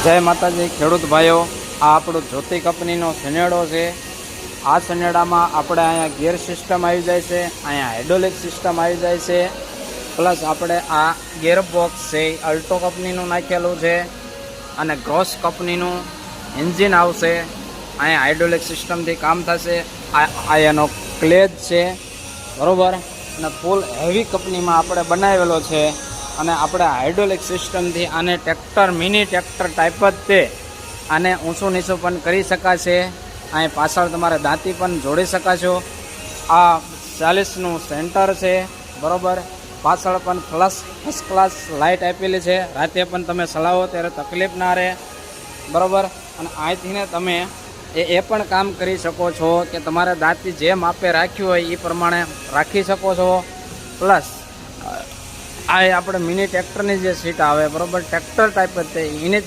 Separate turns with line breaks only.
જય માતાજી ખેડૂત ભાઈઓ, આ આપણો જ્યોતિ કંપનીનો શનેડો છે। આ શનેડામાં આપણે અહીંયા ગિયર સિસ્ટમ આવી જાય છે, અહીંયા હાઇડ્રોલિક સિસ્ટમ આવી જાય છે, પ્લસ આપણે આ ગિયર બોક્સ છે અલ્ટો કંપનીનું નાખેલું છે અને ગ્રોસ કંપનીનું એન્જિન આવશે। અહીંયા હાઇડ્રોલિક સિસ્ટમથી કામ થશે। આ એનો ક્લેજ છે બરાબર, અને ફૂલ હેવી કંપનીમાં આપણે બનાવેલો છે અને આપણે હાઇડ્રોલિક સિસ્ટમથી આને ટ્રેક્ટર મિની ટ્રેક્ટર ટાઈપ જ તે આને ઊંચું નીચું પણ કરી શકાશે। અહીં પાછળ તમારે દાંતી પણ જોડી શકાશો। આ 40નું સેન્ટર છે બરાબર, પાછળ પણ ફર્સ્ટ ક્લાસ લાઇટ આપેલી છે, રાતે પણ તમે ચલાવો ત્યારે તકલીફ ના રહે બરાબર। અને અહીંથીને તમે એ પણ કામ કરી શકો છો કે તમારે દાંતી જે માપે રાખ્યું હોય એ પ્રમાણે રાખી શકો છો। પ્લસ આ આપણે મિની ટ્રેક્ટરની જે સીટ આવે બરાબર, ટ્રેક્ટર ટાઈપ જ તે એની